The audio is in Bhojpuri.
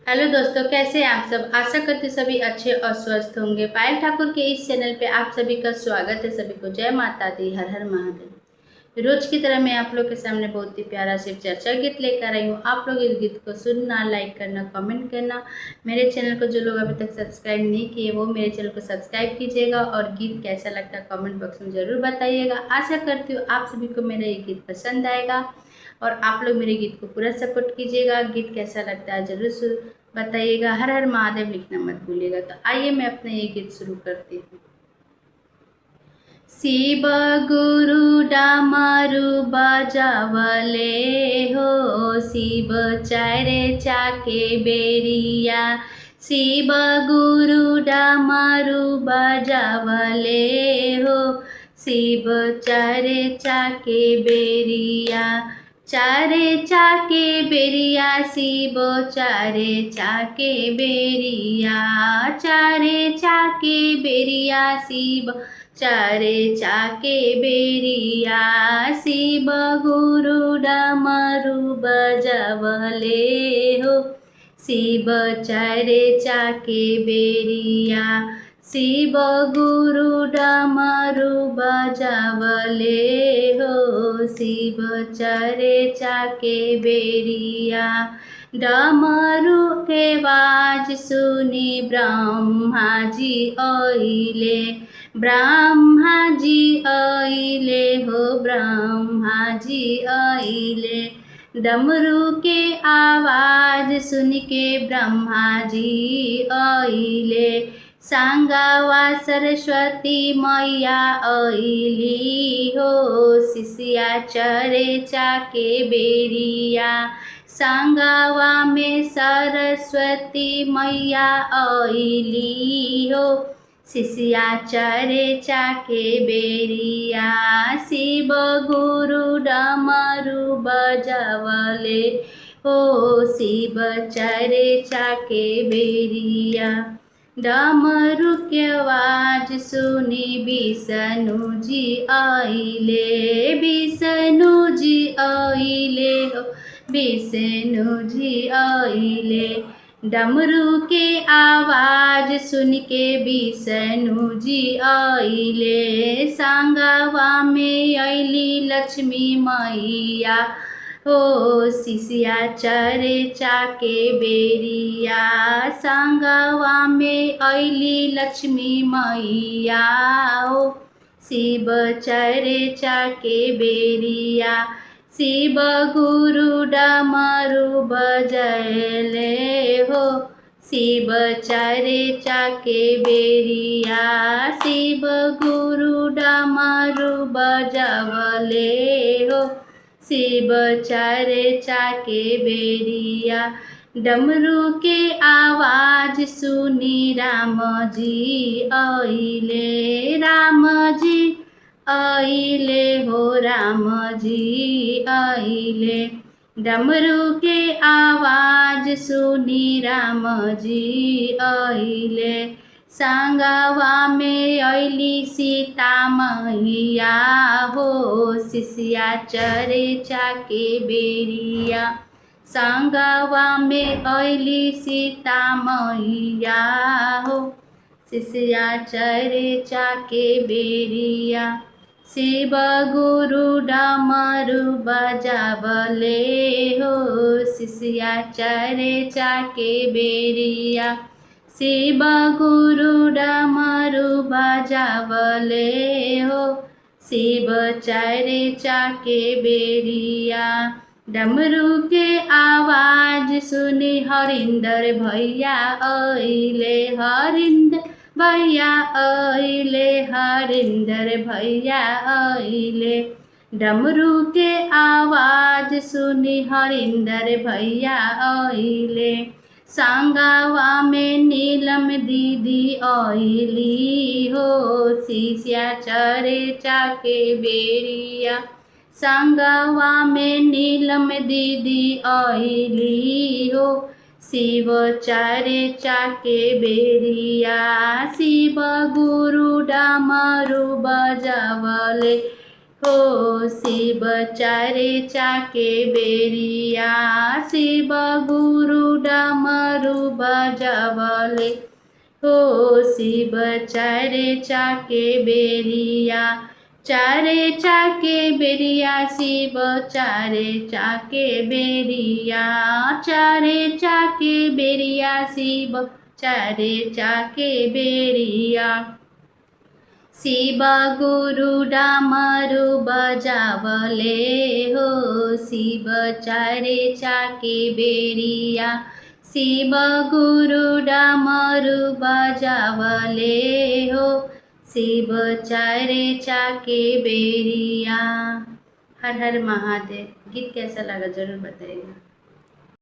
हेलो दोस्तों, कैसे हैं आप सब। आशा करते सभी अच्छे और स्वस्थ होंगे। पायल ठाकुर के इस चैनल पे आप सभी का स्वागत है। सभी को जय माता दी, हर हर महादेव। रोज की तरह मैं आप लोग के सामने बहुत ही प्यारा शिव चर्चा गीत लेकर आई हूँ। आप लोग इस गीत को सुनना, लाइक करना, कमेंट करना। मेरे चैनल को जो लोग अभी तक सब्सक्राइब नहीं किए वो मेरे चैनल को सब्सक्राइब कीजिएगा और गीत कैसा लगता है कमेंट बॉक्स में ज़रूर बताइएगा। आशा करती हूँ आप सभी को मेरा ये गीत पसंद आएगा और आप लोग मेरे गीत को पूरा सपोर्ट कीजिएगा। गीत कैसा लगता है ज़रूर बताइएगा। हर हर महादेव लिखना मत भूलिएगा। तो आइए मैं अपना ये गीत शुरू करती हूँ। शिव गुरु डामरु बजावले हो, शिव चारे चाके बेरिया। शिव गुरु डामरु बजावले हो, शिव चारे चाके बेरिया। चारे चाके बेरिया शिव चारे चाके बेरिया। चारे चाके बेरिया शिव चारे चाके बेरिया। शिव गुरु डमरु बजावले हो, शिव चारे चाके बेरिया। शिव गुरु डमरु बजावले हो, शिव चारे चाके बेरिया। डमरू के आवाज सुनी ब्रह्मा जी आइले। ब्रह्मा जी आइले हो, ब्रह्मा जी आइले। डमरू के आवाज सुन के ब्रह्मा जी आइले। सांगावा सरस्वती मैया आइली हो, शिष्या चरे चाके बेरिया। सांगावा में सरस्वती मैया आइली हो, शिष्या चरे चाके बेरिया। शिव गुरु डमरू बजावले हो, शिव चरे चाके बेरिया। डमरू के आवाज सुनी विष्णु जी आइले। विष्णु जी आइले हो, विष्णु जी आइले। डमरू के आवाज सुन के विष्णु जी आइले। सांगवा में आइली लक्ष्मी मैया हो, शिष्या चरे चाके बेरिया। सांगवा में आइली लक्ष्मी मैया हो, शिव चरे चाके बेरिया। शिव गुरु डमरू बजले हो, शिव चरे चाके बेरिया। शिव गुरु डमरू बजावले हो, शिव चारे चाके बेरिया। डमरू के आवाज सुनी राम जी आइले। राम जी आइले हो, राम जी आइले। डमरू के आवाज सुनी राम जी आइले। सांगवा में आइली सीता मैया हो, शिष्या चरे चाके बेरिया। सांगवा में आइली सीता मैया हो, शिष्या चरे चाके बेरिया। शिव गुरु डमरू बजावले हो, शिष्या चरे चाके बेरिया। शिव गुरु डमरू बजावले हो, शिव चरे चाके बेरिया। डमरू के आवाज सुनी हरिंदर भैया आइले। हरिंदर भैया आइले, हरिंदर भैया आइले। डमरू के आवाज सुनी हरिंदर भैया आइले। सांगवा में नीलम दीदी आइली हो, शिष्या चरे चाके बेरिया। सांगवा में नीलम दीदी आइली हो, शिव चारे चाके बेरिया। शिव गुरु डमरू बजावले हो शिव चारे चाके बेरिया, शिव गुरु डमरू बजावले। हो शिव चारे चाके बेरिया, चारे चाके बेरिया, शिव चारे चाके बेरिया, चारे चाके बेरिया, शिव चारे चाके बेरिया। शिव गुरु डमरू बजावले, हो शिव चारे चाके बेरिया, शिव गुरु डमरू बजावले, हो शिव चारे चाके बेरिया। हर हर महादेव। गीत कैसा लगा जरूर बताइएगा।